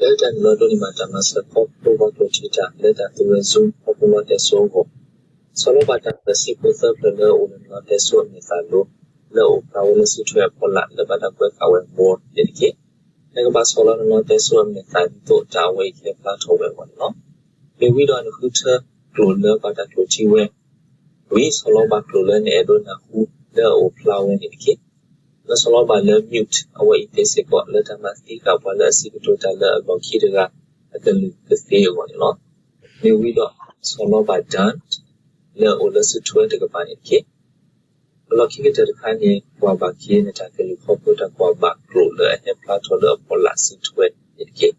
Delta Nodo ni matamasa over Prochita, Delta to Zoom, Popular Tesogo. Solo bata the sequel third player on not a so Mithalo, low, powerless to a polar, the bata quick our more dedicate. Nagaba solar not a so Mithalo, Taway, Plato, one no. May we don't hooter, Clone, bata Clotiwe. We solo back to learn Edona who the flower indicate. The solo by learn mute, our intake got letter mastica, while a secret total about Kidra at the theory one no. May we don't solo by done. Le older situated upon it cake. Looking at the canny, while back here, and tackle corporate and while back roller and a plateau of polar situated it cake.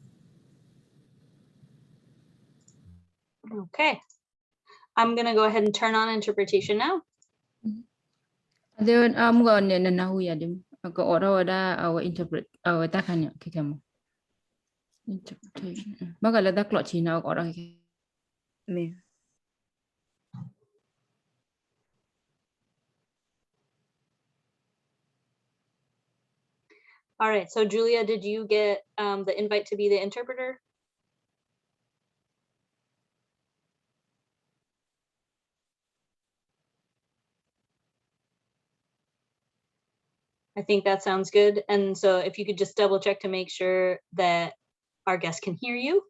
Okay. I'm going to go ahead and turn on interpretation now. Then I'm going to know we are our interpret our Takanya Kikamo. Interpretation. Bagala da clochina or me. All right. So Julia, did you get the invite to be the interpreter? I think that sounds good. And so if you could just double check to make sure that our guest can hear you.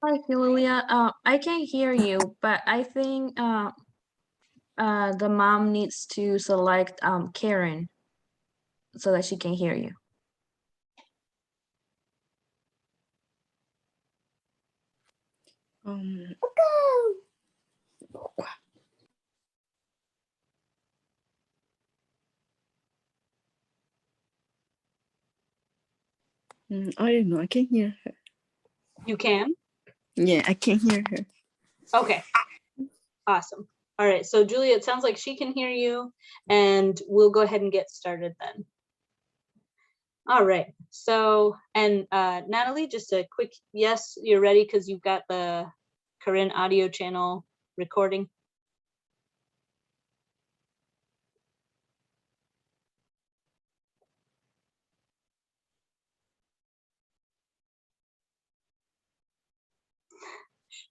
Hi, Julia. I can hear you, but I think the mom needs to select Karen so that she can hear you. I don't know. I can hear her. You can? Yeah, I can hear her. Okay. Awesome. All right. So Julia, it sounds like she can hear you, and we'll go ahead and get started then. All right. So, and Natalie, just a quick yes, you're ready because you've got the Corinne audio channel recording.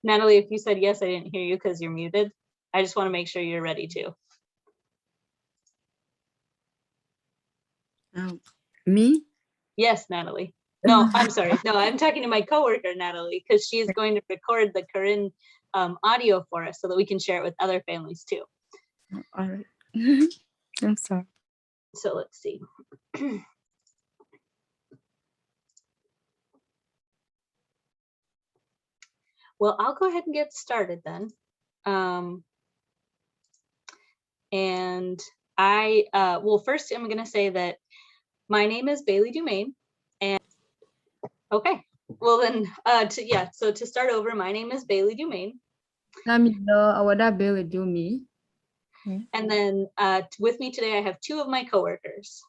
Natalie, if you said yes, I didn't hear you because you're muted. I just want to make sure you're ready too. Me? Yes, Natalie. No, I'm sorry. No, I'm talking to my coworker, Natalie, because she is going to record the Corinne audio for us so that we can share it with other families too. All right. I'm sorry. So let's see. Well, I'll go ahead and get started then. And well, first I'm going to say that my name is Bailey Dumaine. And okay, well then, so to start over, my name is Bailey Dumaine. Billy do me. And then with me today, I have two of my coworkers.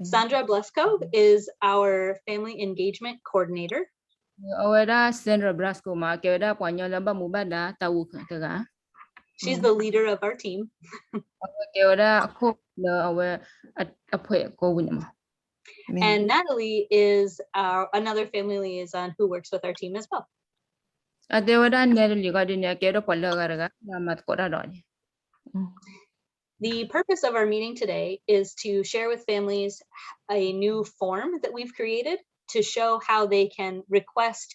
Sandra Blesko is our family engagement coordinator. She's the leader of our team. And Natalie is another family liaison who works with our team as well. The purpose of our meeting today is to share with families a new form that we've created to show how they can request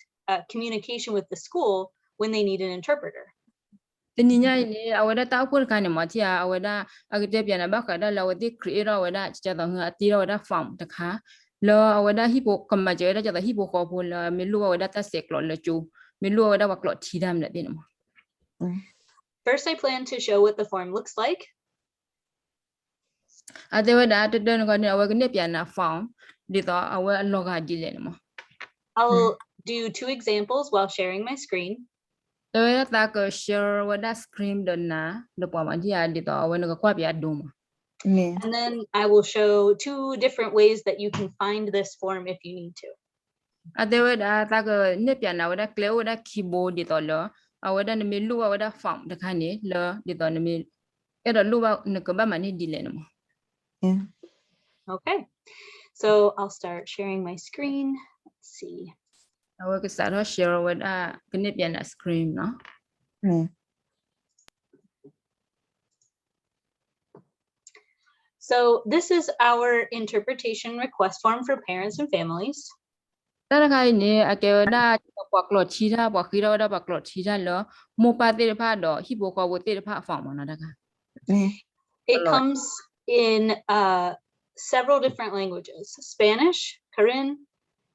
communication with the school when they need an interpreter. lo awada hipo kamaje da jata hipo ko pon la me lu awada ta sek lo le chu me lu awada wa klot thi dam la din mo First, I plan to show what the form looks like. ade wada ta den ko ni awa ne pya na form di to awa lo ga di le mo I'll do 2 examples while sharing my screen. to ya ta ko share wada screen don na de pa ma ji a di to awa ne ko kwa pya do mo And then I will show 2 different ways that you can find this form if you need to. ade wada ta ko ne pya na wada clear wada keyboard di to lo awada ne me lu awada form de kan ni lo di to ne me e do lu ba ne ko ba ma ni di le mo Okay, so I'll start sharing my screen. Let's see. awa ko sa ro share wada ne pya na screen no So this is our interpretation request form for parents and families. တာခိုင်နေအကေဒါပွားကလောချီတာပွားခီရောဒါပွားကလောချီတာလောမောပါတေဖာတော့ဟိဘောကောဝတေဖာဖောင်းမနော်ဒါက It comes in several different languages: Spanish, Korean,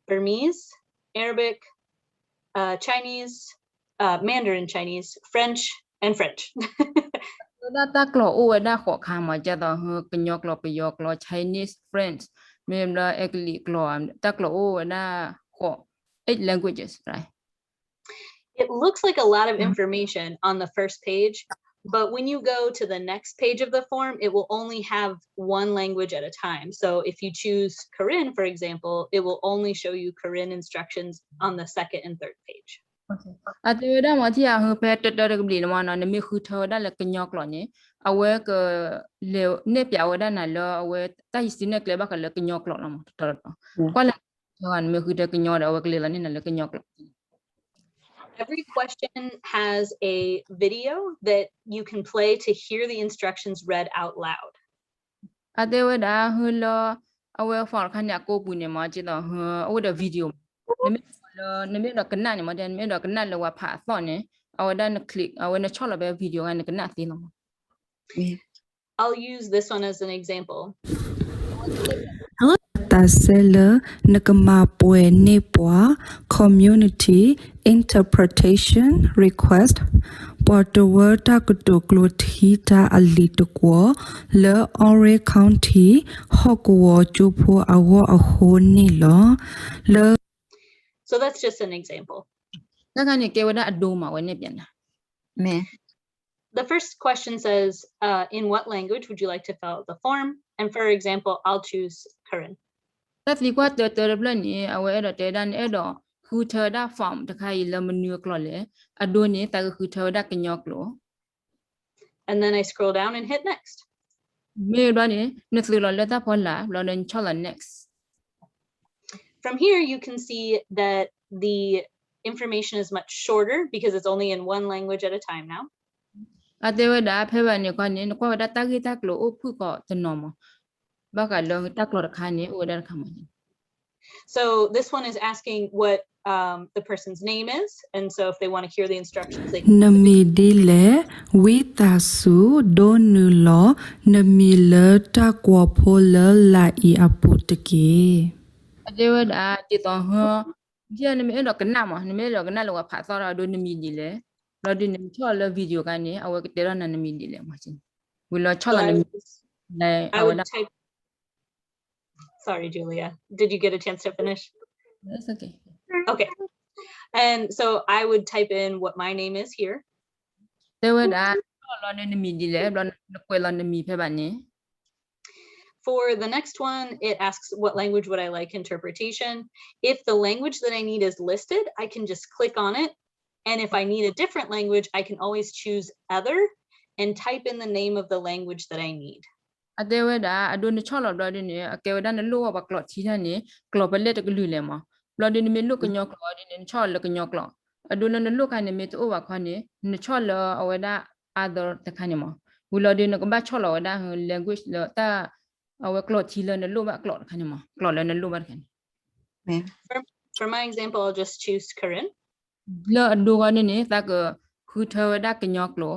Burmese, Arabic, Chinese, Mandarin Chinese, French, and French. ဒါတာကလောအိုဝဒါခေါ်ခါမှာကြတော့ကညောကလောပယောကလော Chinese French မေမလာအကလီကလောတာကလောအိုဝဒါခေါ် 8 languages right It looks like a lot of information on the first page, but when you go to the next page of the form, it will only have one language at a time. So if you choose Korean, for example, it will only show you Korean instructions on the second and third page. အတေဒါမတီအဟဖက်တတရကဘလီနမနော်နမေခူထောဒါလကညောကလောနေအဝဲကလေနေပြဝဒါနာလောအဝဲတိုင်စနေကလေဘကလကညောကလောနမတော်တော်ကွာလန်မေခူတကညောတော့ဝကလေလနေနလကညောကလော Every question has a video that you can play to hear the instructions read out loud. အတေဝဒါဟလောအဝဲဖော်ခညာကိုပူနေမှာကြည့်တော့အဝဲတဲ့ဗီဒီယိုနမေတော့ကနနေမတဲ့နမေတော့ကနလောဝဖာသောနေအဝဲဒါနကလစ်အဝဲနချောလပဲဗီဒီယိုကနေကနသိနော် I'll use this one as an example. Tasela Nakama Nepwa Community Interpretation Request Portower Takutuklo Tita Alitukwo Le Ore County Hokwo Jupo Awo Ahoni Lo Le So that's just an example. ဒါကနေကေဝဒါအဒိုမှာဝဲနေပြန်တာ The first question says, in what language would you like to fill out the form? And for example, I'll choose Korean. တက်လီကွာတေတေဘလနေအဝဲအဲ့တော့တေဒန်အဲ့တော့ခူထော်ဒါဖောင်တခိုင်လမနူကလောလေအဒိုနေတာခူထော်ဒါကညောကလော And then I scroll down and hit next. မေရနေနစ်လီလောလက်တာဖော်လာလောနချောလာ next From here, you can see that the information is much shorter because it's only in one language at a time now. အတေဝဒါဖေဘနေကွာနေကွာဒါတာဂီတာကလောအဖုကောတနော်မဘာကလောတာကလောခါနေဥဒါခါမ So this one is asking what the person's name is. And so if they want to hear the instructions, they can. Namidile Witasu Donulo Namila Takwa Pola La I Aputake အတေဝဒါတီတော်ဟဒီနမေတော့ကနမနမေတော့ကနလောဖာသောရဒိုနမီဒီလေလောဒီနမချောလဗီဒီယိုကနေအဝကတေရနနမီဒီလေမချင်းဝလောချော So လနမီလေ I အဝ would ဒါ type. Sorry, Julia. Did you get a chance to finish? That's okay Okay. And so I would type in what my name is here. တေဝဒါလောနမီဒီလေလောကွေလောနမီဖေဘာနေ For the next one, it asks what language would I like interpretation. If the language that I need is listed, I can just click on it. And if I need a different language, I can always choose other and type in the name of the language that I need. အတေဝဒါအဒိုနချောလလောဒီနေအကေဝဒါနလောဘကလောချီနေ global လက်တကလူလေမလောဒီနေမလုကညောကလောဒီနေချောလကညောကလောအဒိုနနလုကနေမတူဝခွနေနချောလအဝဒါ other တခါနေမဝလောဒီနကဘချောလဝဒါ language လောတာအဝကလောချီလနလုဘကလောခါနေမကလောလနလုဘခါနေ For my example, I'll just choose Korean. လောအဒိုကနေနေတာကခူထဝဒါကညောကလော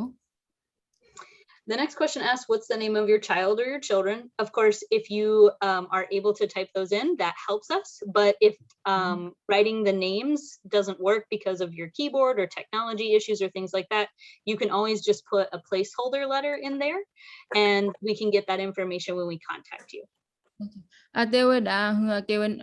The next question asks, what's the name of your child or your children? Of course, if you are able to type those in, that helps us. But if writing the names doesn't work because of your keyboard or technology issues or things like that, you can always just put a placeholder letter in there and we can get that information when we contact you. Atewe da hu kewen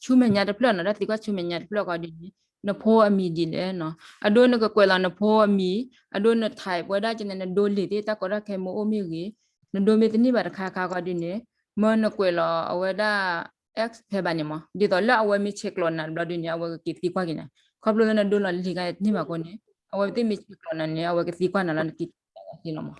chumenya de plan na ti kwa chumenya de plan ka di na pho ami di le no ado na ka kwela na pho ami ado na thai bwa da chen na do le ti ta ko da ke mo o mi gi na do me ti ni ba kha kha ka di ne mo na kwela awe da x phe ba ni mo di to la awe mi check lo na bla di ni awe ki ti kwa gi na ko blo na do la li ga ni ma ko ne awe ti mi check lo na ni awe ki ti kwa na la ki ti no mo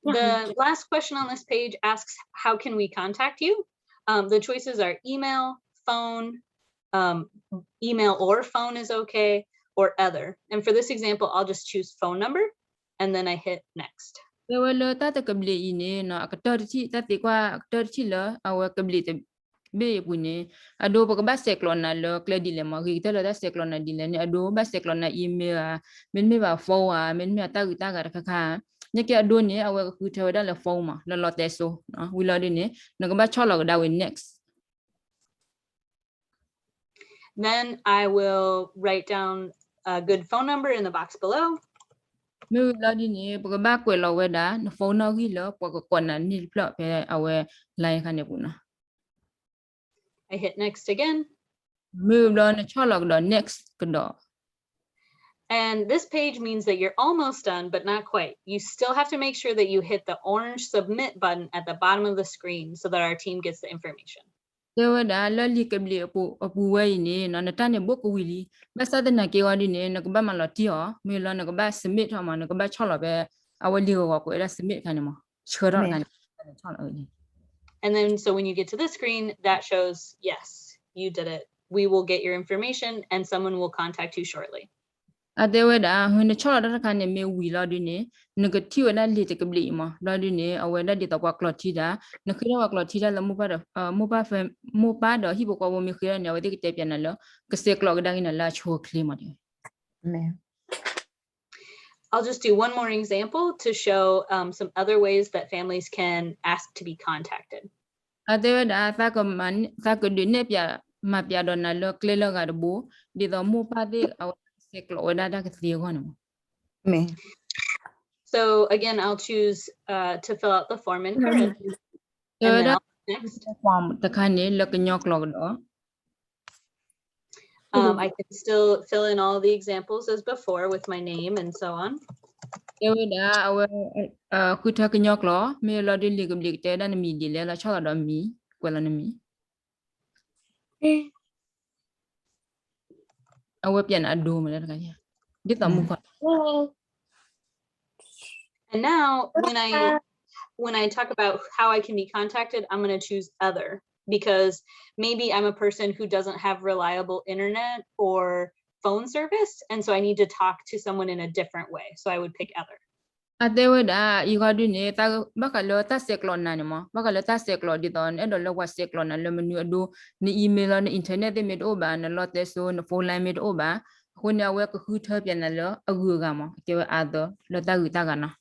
The last question on this page asks, how can we contact you? The choices are email, phone, email or phone is okay, or other. And for this example, I'll just choose phone number and then I hit next. Dewe le ta ta kabli ini na aktor chi ta ti kwa aktor chi le awe kabli te be puni ado pa ba seklon na le kledi le ma ri ta le da seklon na di le ni ado ba seklon na email a men me ba phone a men me ta ri ta ga ka ka nya ke ado ni awe ku te da le phone ma le lo te so wi lo di ni na ka ba cho lo da we next. Then I will write down a good phone number in the box below. Me wi lo di ni pa ba kwe lo we da na phone na ri lo pa ko kon na ni plo pe awe lai ka ne pu na. I hit next again. Move on to the next door. And this page means that you're almost done, but not quite. You still have to make sure that you hit the orange submit button at the bottom of the screen so that our team gets the information. There were the lolly cably apu way in on a tiny book willy. Best than a kiwadi in a gabama latio, Milan a gabas submit on a gabach holobe, our deal walk with a submit animal. Sure. And then, so when you get to this screen, that shows, yes, you did it. We will get your information and someone will contact you shortly. There were when the child can me we lodine, negative and a little blima, lodine, aware that the work lotida, Nakura lotida, the Mopad or Hibo Mikira, and our dictapianalo, Castek log down in a large hole climate. I'll just do one more example to show some other ways that families can ask to be contacted. There were the Thaco de Nepia, Mapia donna look clear at the boo, did the Mopadi, our So again, I'll choose to fill out the form in Karen. And then I'll next. The kind look in your clock. I can still fill in all the examples as before with my name and so on. Could talk in your claw, me a lot of legal dictated and immediately la child on me, well on me. A weapon at doom. And now when I talk about how I can be contacted, I'm going to choose other because maybe I'm a person who doesn't have reliable internet or phone service. And so I need to talk to someone in a different way. So I would pick other. They would you got to need Bacalota seclon animal, Bacalota seclon did on and a lower seclon and lemon do the email on the internet they made over and a lot less so on the phone line made over. When I work a good help and a gugama, they were other Lotagana.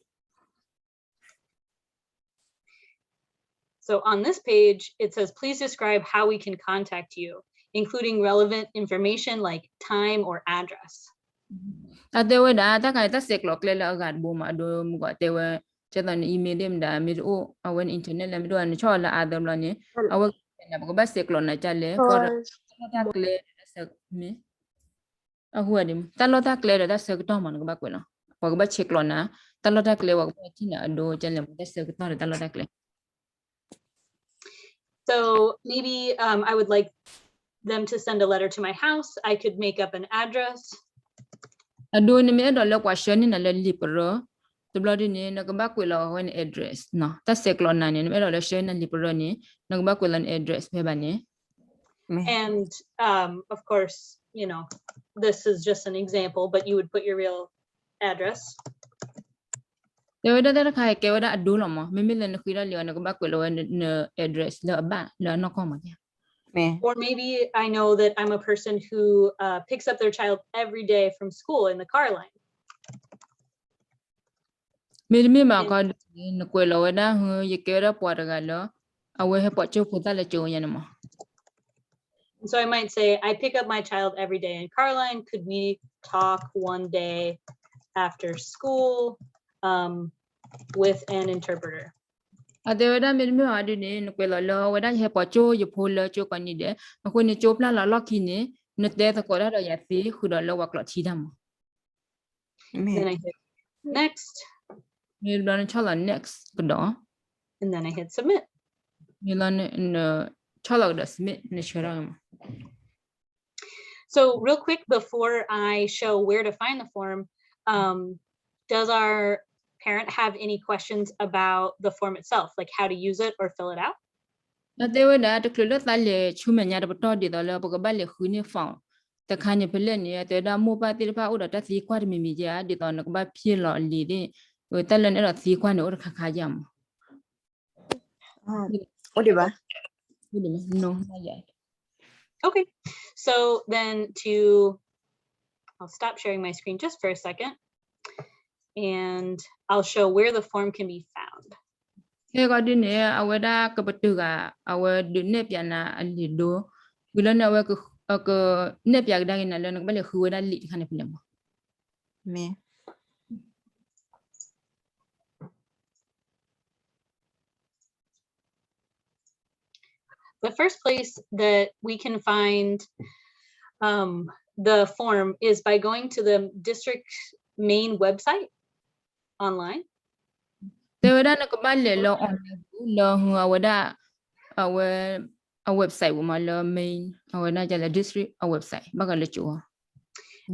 So on this page, it says, please describe how we can contact you, including relevant information like time or address. They were that I take lock got boom, I do what they were just an email them that made oh, I went internet and do and show other money. I will go back to Clona Chale for me. A who had him. Talota clear that's a Toman back when I walk back Chiclona, Talota clear walk back Tina, do general, that's a Talota clear. So maybe I would like them to send a letter to my house. I could make up an address. I do in the middle of question in a little lipper. The bloody name, no back with an address. No, that's a clone in the middle of the Shane and Lipperoni, no back with an address, Pebani. And of course, you know, this is just an example, but you would put your real address. There were that I gave that a dulama, maybe and go back with an address, the back, no comment. Or maybe I know that I'm a person who picks up their child every day from school in the car line. me me ma ka no kwe lo da hu ye ke ra po ga lo awe he po chu pu ta le chu yan mo So I might say, I pick up my child every day in Carline. Could we talk one day after school with an interpreter? ade da me me adu ne no kwe lo da he po chu ye pu lo chu ka ni de ko ni chu pla la lo ki ni ne te ta ko da ya ti khu da lo wa klo chi da mo Then I hit next, me lo ne cha la next ko do and then I hit submit. me lo ne cha la da submit ne shara mo So real quick, before I show where to find the form, does our parent have any questions about the form itself, like how to use it or fill it out? ade da de klo ta le chu me nya da to di da lo bo ga ba le khu ni fa ta kha ni pele ni te da mo pa ti pa u da ta si kwa mi mi ja di to no ba phi lo li di ta le ne da si kwa ni u kha kha ja mo no not yet. Okay, so then I'll stop sharing my screen just for a second, and I'll show where the form can be found. He ga di ne awe da ka ba tu ga awe du ne pya na ali do wi lo ne awe ko ne pya ga da ni na le no ba le khu da li kha ne pele mo The first place that we can find the form is by going to the district main website online. te wa da na ko ba le lo on lo hu awe da awe a website wo ma lo main awe na ja la district a website ba ga le chu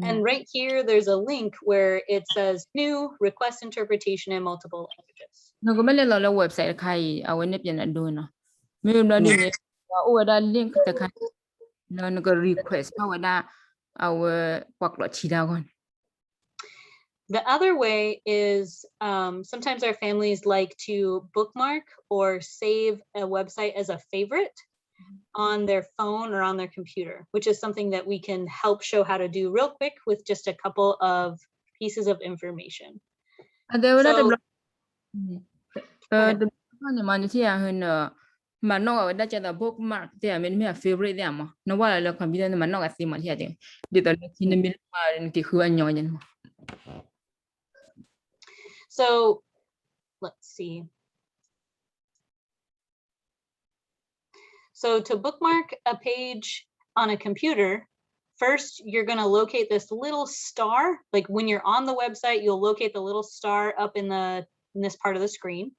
And right here, there's a link where it says new request interpretation in multiple languages. no ko ba le lo website khai awe ne pya na do no me lo di ne awe da link ta khai no ko request awe da awe kwak lo chi da gon The other way is sometimes our families like to bookmark or save a website as a favorite on their phone or on their computer, which is something that we can help show how to do real quick with just a couple of pieces of information. ade wa da So- de ne ma ni ti ya hun ma no da cha da bookmark te me me favorite ya mo no wa la computer ne ma no ga si ma ti ya de to ki ne mi ma ki khu an yo yen mo So let's see. So to bookmark a page on a computer, first you're going to locate this little star. Like when you're on the website, you'll locate the little star up in this part of the screen.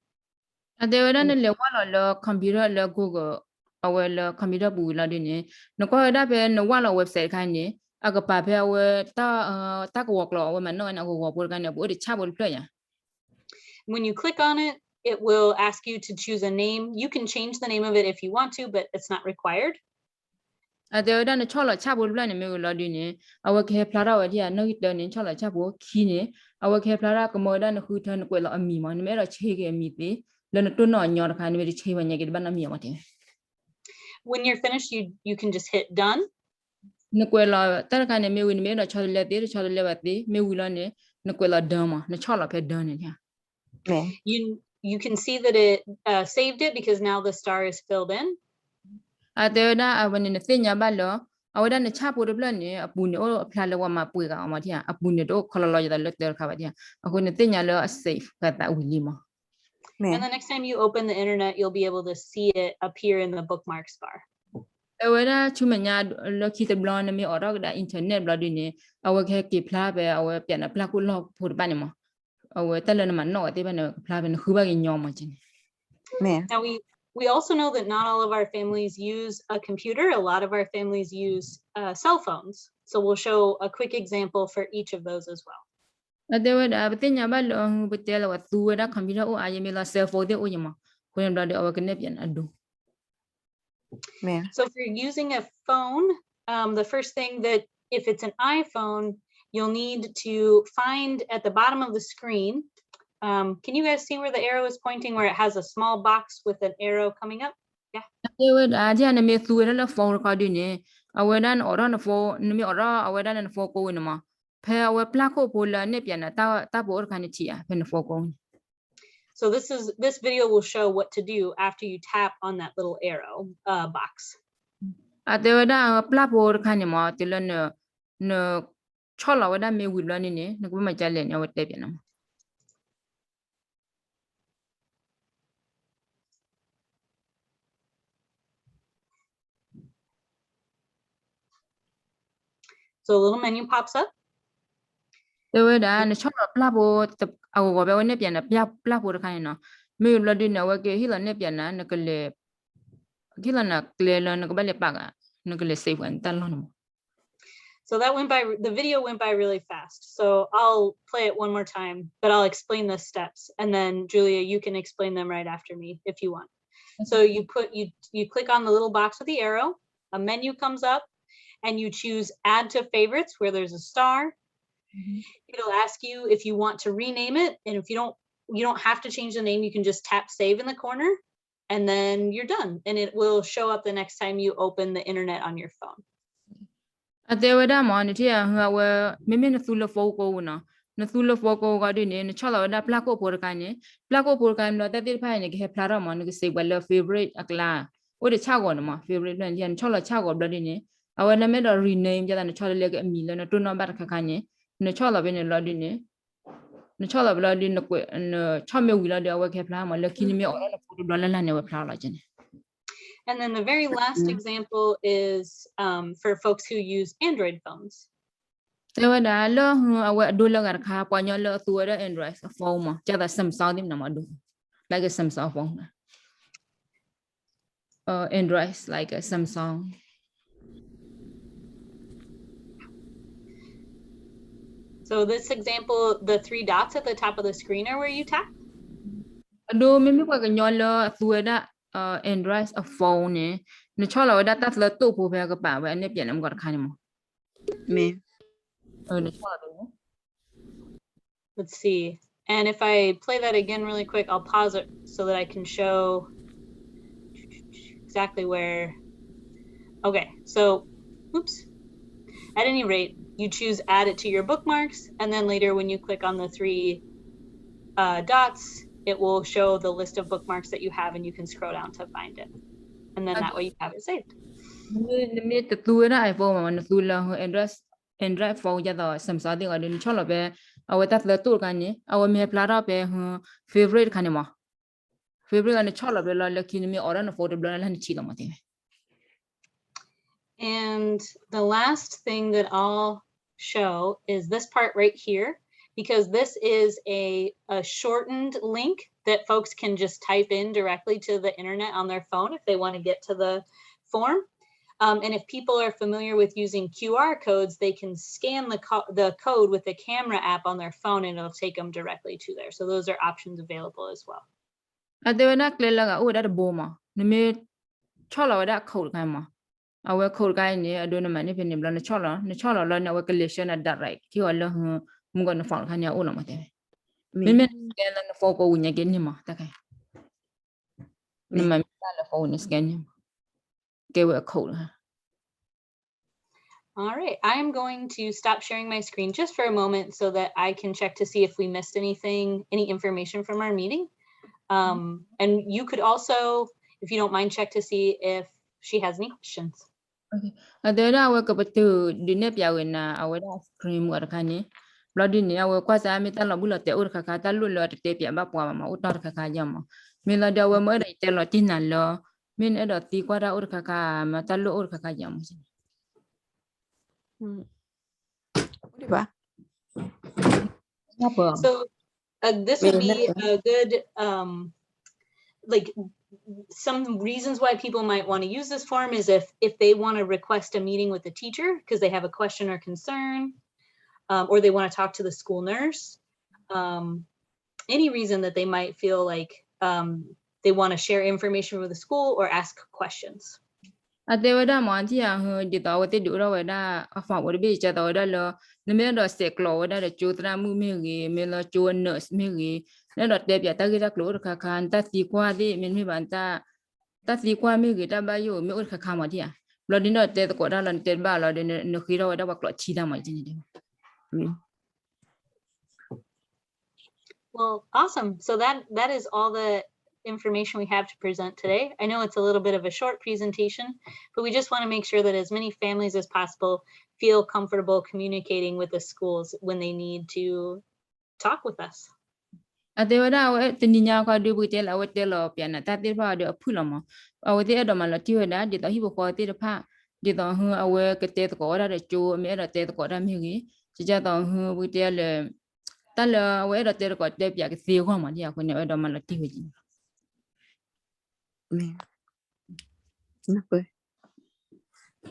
ade wa da ne le wa lo computer le google awe le computer bu la de ne no ko da pe no wa lo website kha ni aga pa pe awe ta ko work lo awe ma no na ko wo bu ka ne bu de cha bu le ya When you click on it, it will ask you to choose a name. You can change the name of it if you want to, but it's not required. ade wa da ne cho lo cha bu le ne me lo de ne awe ke pla ra wa dia no de ne cho lo cha bu ki ne awe ke pla ra ko mo da ne khu thon ko lo ami mo ne me lo che ke mi ti le no to no nyo ka ne me che wa nya ke ba na mi mo ti When you're finished, you can just hit done. ne ko lo ta ka ne me wi ne me lo cho le ti cho le ba ti me wi lo ne ko lo da mo ne cho lo pe da ne ya You can see that it saved it because now the star is filled in. ade da awe ne te nya ba lo awe da ne cha bu de bla ne apu ne o pla le wa ma pu ga ma ti apu ne do ko lo lo ya le te ka ba ti ko ne te nya lo safe ka ta wi li mo And the next time you open the internet, you'll be able to see it appear in the bookmarks bar. awe da chu me nya lo ki te bla ne me o da da internet bla de ne awe ke ki pla be awe pya na pla ku lo pu ba ne mo awe ta le ma no te ba ne pla be ne khu ba ki nyo mo chin Now we also know that not all of our families use a computer. A lot of our families use cell phones. So we'll show a quick example for each of those as well. ade wa da te nya ba lo bu te lo wa tu wa da computer o a ye me la cell phone de o ye mo ko ne bla de awe ke ne pya na do So if you're using a phone, the first thing that if it's an iPhone, you'll need to find at the bottom of the screen. Can you guys see where the arrow is pointing, where it has a small box with an arrow coming up? ade wa da ja ne me tu wa la phone ka de ne awe da no ro no phone ne me ro awe da ne phone ko ne ma phe awe pla ko po la ne pya na ta bo ka ne ti ya phe ne phone ko So this video will show what to do after you tap on that little arrow box. အတေဝဒပလပေါ်ခါနေမတလနနချောလဝဒမေဝီလနေနကမကြလဲနေဝတ်တဲ့ပြန်နော် So a little menu pops up. တေဝဒနချောလပလပေါ်အဝဘဝနေပြန်ပြပလပေါ်ခါနေနော်မေလဒီနဝကေဟီလနေပြန်နကလေခိလနကလေလနကဘလေပါကနကလေစေဝန်တလောနော် So that went by, the video went by really fast. So I'll play it one more time, but I'll explain the steps. And then Julia, you can explain them right after me if you want. So you click on the little box with the arrow, a menu comes up and you choose add to favorites where there's a star. It'll ask you if you want to rename it. And if you don't have to change the name, you can just tap save in the corner and then you're done. And it will show up the next time you open the internet on your phone. အတေဝဒမောနတိဟဝမေမေနသုလဖောကိုနော်နသုလဖောကိုကဒီနေချောလဝဒပလကိုပေါ်ကနေပလကိုပေါ်ကန်လောတတိဖိုင်နေကေဖလာရမနကစေဘလ favorite အကလာဥဒချကောနမ favorite လန်ချန်ချောလချကောဘလဒီနေအဝနမေတော့ rename ကြတဲ့ချောလလေကအမီလနတွနော်ဘတ်ခခနေနချောလဘနေလောဒီနေနချောလဘလဒီနကွနချမေဝီလာတဲ့ဝကေဖလာမလခိနီမေအော်နဖူဒလလနေဝဖလာလာချင်း And then the very last example is for folks who use Android phones. တေဝဒလောအဝဒူလကရခါပညလောသူရ Android phone မှာကြတဲ့ Samsung ဒီနမဒူ like a Samsung phone Android like a Samsung So this example, the 3 dots at the top of the screen are where you tap. ဒူမိမိကညလောသူရAndroid phone နချောလောဒတာလတူပူပဲကပါဝဲအနေပြန်နမကခါနေမမေနချောလော Let's see. And if I play that again really quick, I'll pause it so that I can show exactly where. Okay, so, oops. At any rate, you choose add it to your bookmarks, and then later when you click on the 3 dots, it will show the list of bookmarks that you have and you can scroll down to find it. And then that way you have it saved. မေတတူရ iPhone မှာနတူလာ Android phone ကြတော့ Samsung ဒီကဒီချောလောပဲအဝတတ်လတူကနေအဝမေပလာတော့ပဲ favorite ခါနေမ favorite ကနေချောလောပဲလလခိနီမေအော်ရန photo ဘလလန်ချီတော့မတဲ့ And the last thing that I'll show is this part right here, because this is a shortened link that folks can just type in directly to the internet on their phone if they want to get to the form. And if people are familiar with using QR codes, they can scan the code with the camera app on their phone and it'll take them directly to there. So those are options available as well. အတေဝနာကလေလာကဥဒါဘောမနမေချောလောဒခုတ်ခိုင်းမအဝခုတ်ခိုင်းနေအဒိုနမနေပြနေဘလနချောလောလနဝကလေရှနာဒါရိုက်ကီဝလဟမငနဖောင်းခညာဥလမတဲ့မေမေကဲလနဖောကိုဝညကင်းနေမတခိုင်နမမလာဖောနစကန်နေကေဝခုတ် All right, I'm going to stop sharing my screen just for a moment so that I can check to see if we missed anything, any information from our meeting. And you could also, if you don't mind, check to see if she has any questions. Okay. Adera awe kapatu dine piawena aweda screen warakani. Bloody ni awe kwasa mita lo bulo te ur kaka talu lo te pia ba pwa ma utar kaka jama. Mila da awe mo dai te lo tinan lo. Min edo ti kwara ur kaka ma talu ur kaka jama. So this would be a good, like some reasons why people might want to use this form is if they want to request a meeting with the teacher because they have a question or concern, or they want to talk to the school nurse, any reason that they might feel like they want to share information with the school or ask questions. Adewada mantia hu ditawate dura wada afa wada jada wada lo neme do seklo wada de chutra mu megi mela chuan nurse megi ne do te pya ta gira klo ka kan ta ti kwa di men mi ban ta ti kwa megi ta ba yo me ur ka kha ma dia lo din do te ko da lo te ba lo de no khiro wada wa klo chi da ma jin de Well, awesome. So that is all the information we have to present today. I know it's a little bit of a short presentation, but we just want to make sure that as many families as possible feel comfortable communicating with the schools when they need to talk with us. Adewada awe teninya kwa de butel awe telo piana tati pa de apulama. Awe te do mala tiwada de to hibo ko te pa de to hu awe kete ko da de chu me da te ko da mi gi. Chi ja to hu butel tal awe da te ko te pya ke si ko ma dia ko ne do mala tiwi.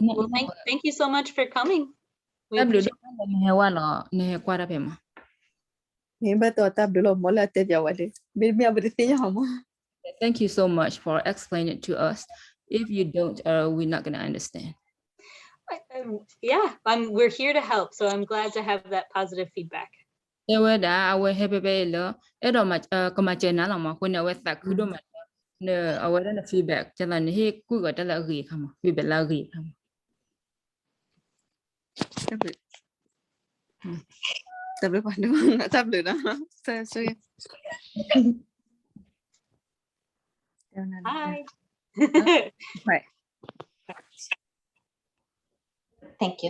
Well, thank you so much for coming. We Tablu appreciate ne wala ne kwa da pema. Thank you so much for explaining it to us. If you don't, we're not gonna understand. yeah, we're here to help. So I'm glad to have that positive feedback. Eweda awe happy belo edo ma koma chena la ma ko ne we ta ku do ma ne awe da feedback chala ne he ku ga ta la ri khama feedback la ri khama. Hi. Thank you.